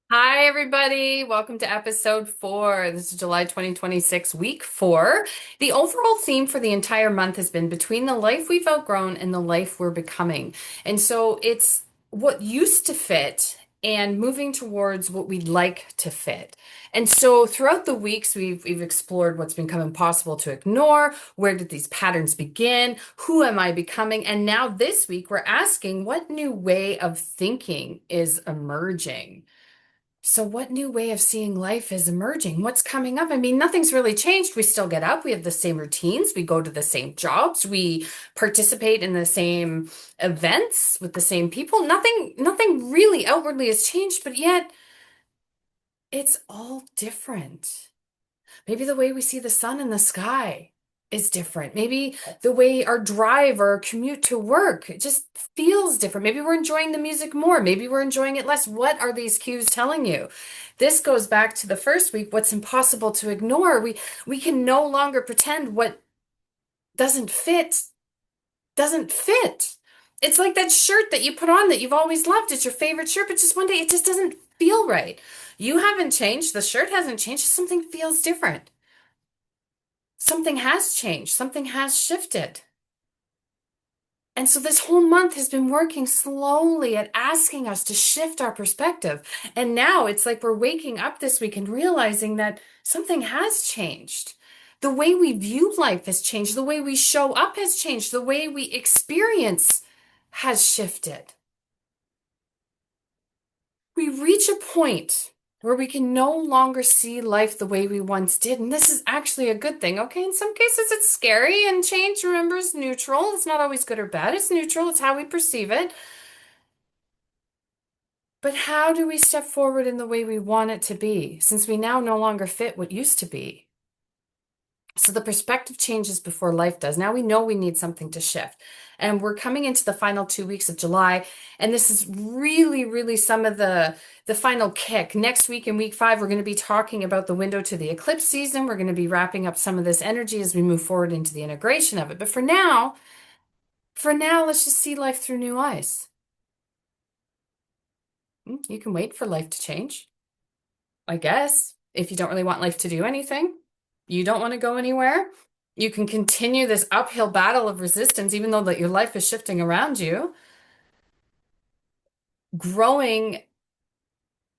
Hi, everybody. Welcome to episode 4. This is July 2026, week 4. The overall theme for the entire month has been between the life we've outgrown and the life we're becoming. And so it's what used to fit and moving towards what we'd like to fit. And so throughout the weeks, we've explored what's become impossible to ignore. Where did these patterns begin? Who am I becoming? And now this week, we're asking what new way of thinking is emerging? So, what new way of seeing life is emerging? What's coming up? I mean, nothing's really changed. We still get up, we have the same routines, we go to the same jobs, we participate in the same events with the same people. Nothing really outwardly has changed, but yet it's all different. Maybe the way we see the sun in the sky is different. Maybe the way our drive or our commute to work, it just feels different. Maybe we're enjoying the music more. Maybe we're enjoying it less. What are these cues telling you? This goes back to the first week, what's impossible to ignore. We can no longer pretend what doesn't fit doesn't fit. It's like that shirt that you put on that you've always loved. It's your favorite shirt, but just one day it just doesn't feel right. You haven't changed. The shirt hasn't changed. Something feels different. Something has changed, something has shifted. And so this whole month has been working slowly at asking us to shift our perspective. And now it's like we're waking up this week and realizing that something has changed. The way we view life has changed. The way we show up has changed. The way we experience has shifted. We reach a point where we can no longer see life the way we once did. And this is actually a good thing. Okay, in some cases it's scary, and change, remember, is neutral. It's not always good or bad. It's neutral. It's how we perceive it. But how do we step forward in the way we want it to be, since we now no longer fit what used to be? So the perspective changes before life does. Now we know we need something to shift. And we're coming into the final 2 weeks of July. And this is really some of the final kick. Next week in week 5, we're going to be talking about the window to the eclipse season. We're going to be wrapping up some of this energy as we move forward into the integration of it. But for now, let's just see life through new eyes. You can wait for life to change, I guess, if you don't really want life to do anything. You don't want to go anywhere. You can continue this uphill battle of resistance, even though that your life is shifting around you. Growing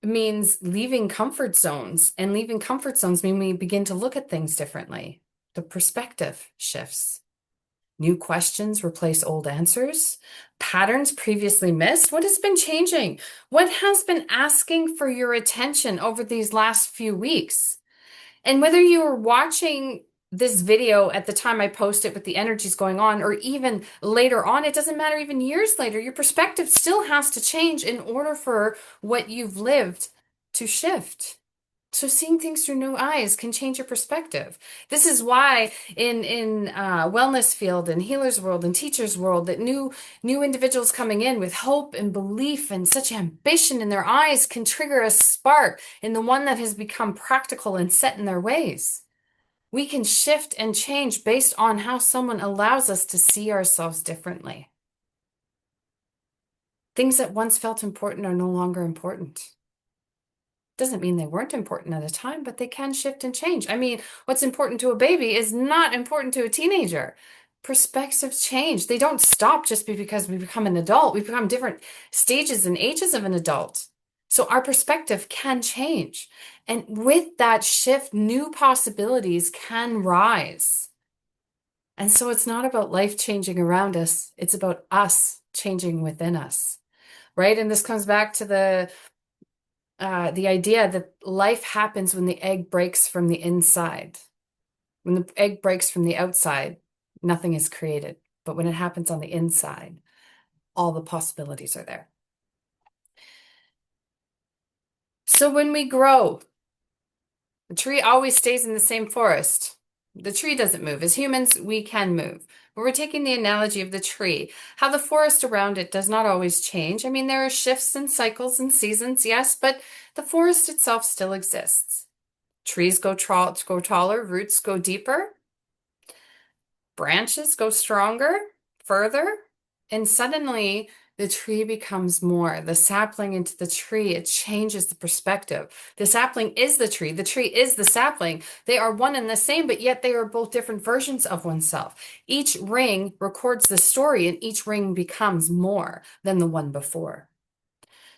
means leaving comfort zones, and leaving comfort zones mean we begin to look at things differently. The perspective shifts. New questions replace old answers. Patterns previously missed. What has been changing? What has been asking for your attention over these last few weeks? And whether you were watching this video at the time I post it with the energies going on, or even later on, it doesn't matter, even years later, your perspective still has to change in order for what you've lived to shift. So seeing things through new eyes can change your perspective. This is why in wellness field and healers world and teachers world, that new individuals coming in with hope and belief and such ambition in their eyes can trigger a spark in the one that has become practical and set in their ways. We can shift and change based on how someone allows us to see ourselves differently. Things that once felt important are no longer important. Doesn't mean they weren't important at a time, but they can shift and change. I mean, what's important to a baby is not important to a teenager. Perspectives change. They don't stop just because we become an adult. We become different stages and ages of an adult. So our perspective can change. And with that shift, new possibilities can rise. And so it's not about life changing around us. It's about us changing within us, right? And this comes back to the idea that life happens when the egg breaks from the inside. When the egg breaks from the outside, nothing is created. But when it happens on the inside, all the possibilities are there. So when we grow, the tree always stays in the same forest. The tree doesn't move. As humans, we can move. But we're taking the analogy of the tree, how the forest around it does not always change. I mean, there are shifts and cycles and seasons, yes, but the forest itself still exists. Trees go taller, roots go deeper, branches go stronger, further, and suddenly the tree becomes more. The sapling into the tree, it changes the perspective. The sapling is the tree is the sapling. They are one and the same, but yet they are both different versions of oneself. Each ring records the story, and each ring becomes more than the one before.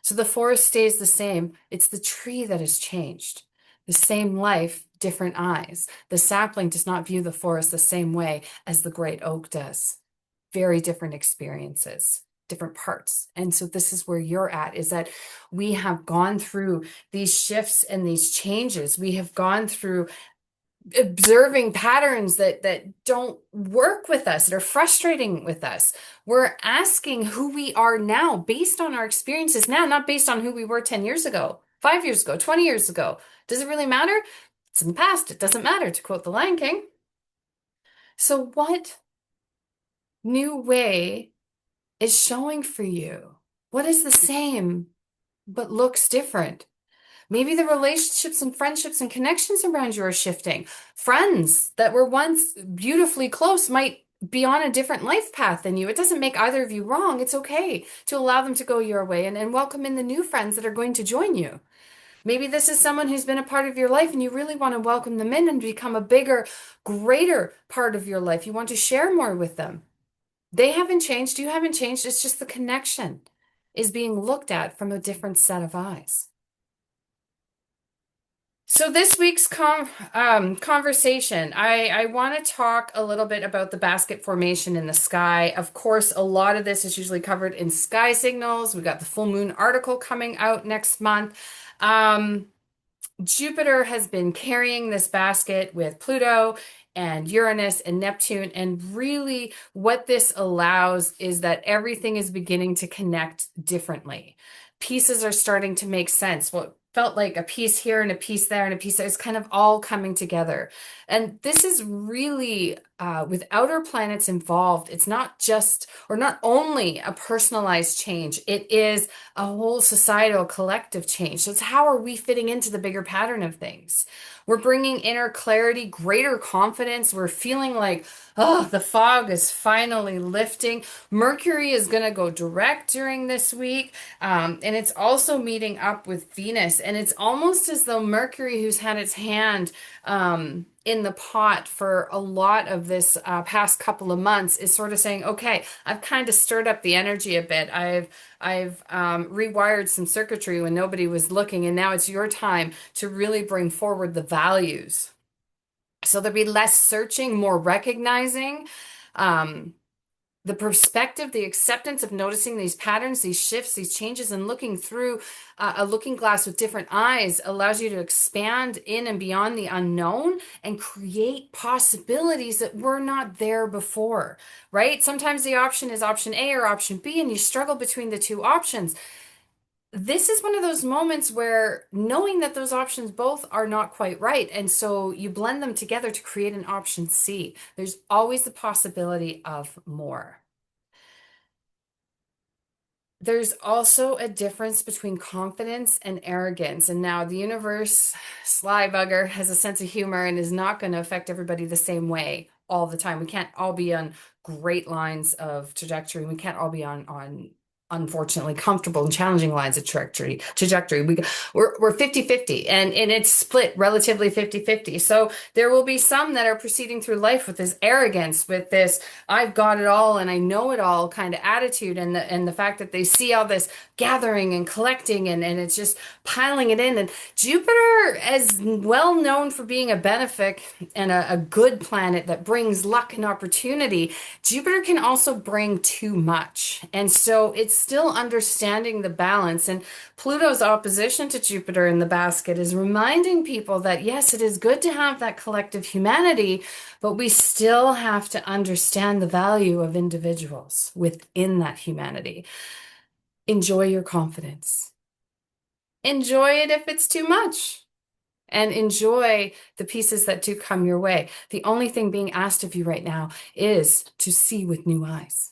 So the forest stays the same. It's the tree that has changed. The same life, different eyes. The sapling does not view the forest the same way as the great oak does. Very different experiences, different parts. And so this is where you're at, is that we have gone through these shifts and these changes. We have gone through observing patterns that don't work with us, that are frustrating with us. We're asking who we are now based on our experiences now, not based on who we were 10 years ago, 5 years ago, 20 years ago. Does it really matter? It's in the past. It doesn't matter, to quote the Lion King. So what new way is showing for you? What is the same but looks different? Maybe the relationships and friendships and connections around you are shifting. Friends that were once beautifully close might be on a different life path than you. It doesn't make either of you wrong. It's okay to allow them to go your way and welcome in the new friends that are going to join you. Maybe this is someone who's been a part of your life and you really want to welcome them in and become a bigger, greater part of your life. You want to share more with them. They haven't changed. You haven't changed. It's just the connection is being looked at from a different set of eyes. So this week's conversation, I want to talk a little bit about the basket formation in the sky. Of course, a lot of this is usually covered in sky signals. We got the full moon article coming out next month. Jupiter has been carrying this basket with Pluto and Uranus and Neptune. And really, what this allows is that everything is beginning to connect differently. Pieces are starting to make sense. What felt like a piece here and a piece there and a piece there is kind of all coming together. And this is really, with outer planets involved, it's not just, or not only a personalized change, it is a whole societal collective change. So it's how are we fitting into the bigger pattern of things? We're bringing inner clarity, greater confidence. We're feeling like, oh, the fog is finally lifting. Mercury is going to go direct during this week. And it's also meeting up with Venus. And it's almost as though Mercury, who's had its hand in the pot for a lot of this past couple of months, is sort of saying, okay, I've kind of stirred up the energy a bit. I've rewired some circuitry when nobody was looking, and now it's your time to really bring forward the values. So there'll be less searching, more recognizing. The perspective, the acceptance of noticing these patterns, these shifts, these changes, and looking through a looking glass with different eyes allows you to expand in and beyond the unknown and create possibilities that were not there before, right? Sometimes the option is option A or option B, and you struggle between the two options. This is one of those moments where knowing that those options both are not quite right, and so you blend them together to create an option C. There's always the possibility of more. There's also a difference between confidence and arrogance. And now the universe, sly bugger, has a sense of humor and is not going to affect everybody the same way all the time. We can't all be on great lines of trajectory. We can't all be on unfortunately comfortable and challenging lines of trajectory. We're 50-50 and it's split relatively 50-50. So there will be some that are proceeding through life with this arrogance, with this I've got it all and I know it all kind of attitude, and the fact that they see all this gathering and collecting and it's just piling it in. And Jupiter is well known for being a benefic and a good planet that brings luck and opportunity. Jupiter can also bring too much. And so it's still understanding the balance. And Pluto's opposition to Jupiter in the basket is reminding people that, yes, it is good to have that collective humanity, but we still have to understand the value of individuals within that humanity. Enjoy your confidence. Enjoy it if it's too much. And enjoy the pieces that do come your way. The only thing being asked of you right now is to see with new eyes.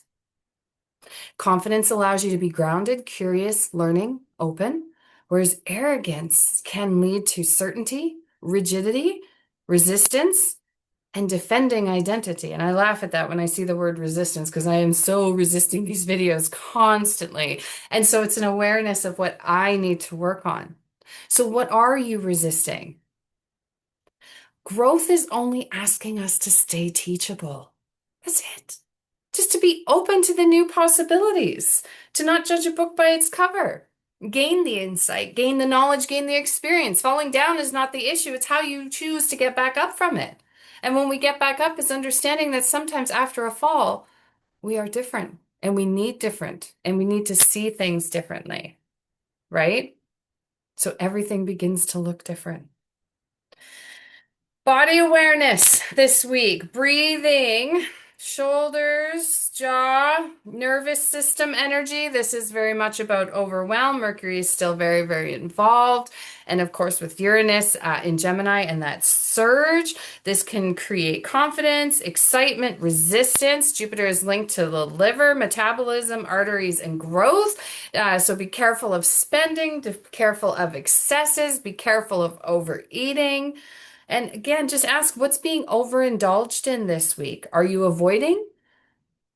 Confidence allows you to be grounded, curious, learning, open, whereas arrogance can lead to certainty, rigidity, resistance, and defending identity. And I laugh at that when I see the word resistance because I am so resisting these videos constantly. And so it's an awareness of what I need to work on. So, what are you resisting? Growth is only asking us to stay teachable. That's it. Just to be open to the new possibilities, to not judge a book by its cover. Gain the insight, gain the knowledge, gain the experience. Falling down is not the issue, it's how you choose to get back up from it. And when we get back up, it's understanding that sometimes after a fall, we are different and we need different and we need to see things differently, right? So everything begins to look different. Body awareness this week, breathing, shoulders, jaw, nervous system energy. This is very much about overwhelm. Mercury is still very, very involved. And of course, with Uranus in Gemini and that surge, this can create confidence, excitement, resistance. Jupiter is linked to the liver, metabolism, arteries, and growth. So be careful of spending, be careful of excesses, be careful of overeating. And again, just ask what's being overindulged in this week. Are you avoiding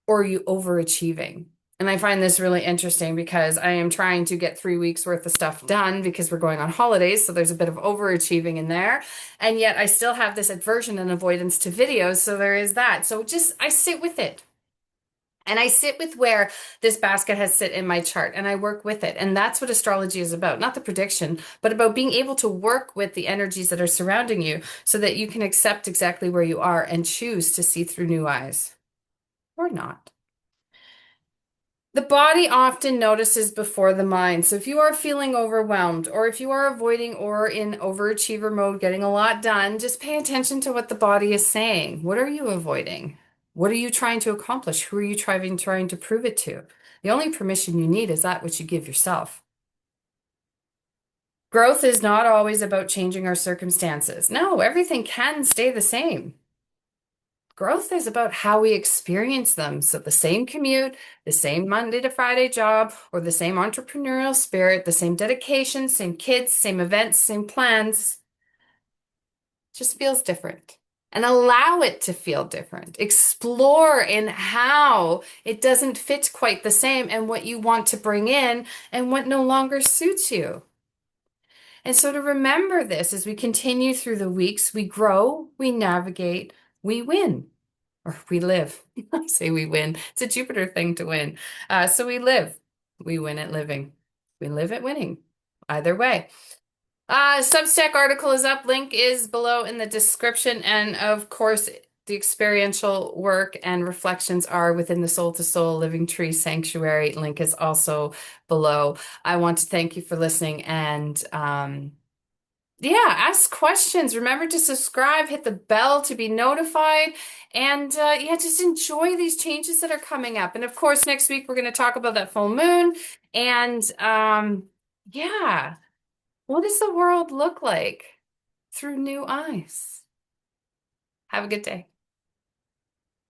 or are you overachieving? And I find this really interesting because I am trying to get 3 weeks worth of stuff done because we're going on holidays. So there's a bit of overachieving in there. And yet I still have this aversion and avoidance to videos. So there is that. So just, I sit with it. And I sit with where this basket has sit in my chart and I work with it. And that's what astrology is about, not the prediction, but about being able to work with the energies that are surrounding you so that you can accept exactly where you are and choose to see through new eyes or not. The body often notices before the mind. So if you are feeling overwhelmed or if you are avoiding or in overachiever mode, getting a lot done, just pay attention to what the body is saying. What are you avoiding? What are you trying to accomplish? Who are you trying to prove it to? The only permission you need is that which you give yourself. Growth is not always about changing our circumstances. No, everything can stay the same. Growth is about how we experience them. So the same commute, the same Monday to Friday job, or the same entrepreneurial spirit, the same dedication, same kids, same events, same plans, just feels different. And allow it to feel different. Explore in how it doesn't fit quite the same and what you want to bring in and what no longer suits you. And so to remember this as we continue through the weeks, we grow, we navigate, we win. Or we live. I say we win. It's a Jupiter thing to win. So we live. We win at living. We live at winning. Either way. Substack article is up. Link is below in the description. And of course, the experiential work and reflections are within the Soul to Soul Living Tree Sanctuary. Link is also below. I want to thank you for listening and yeah, ask questions. Remember to subscribe, hit the bell to be notified, and yeah, just enjoy these changes that are coming up. And of course, next week we're going to talk about that full moon. And yeah, what does the world look like through new eyes? Have a good day.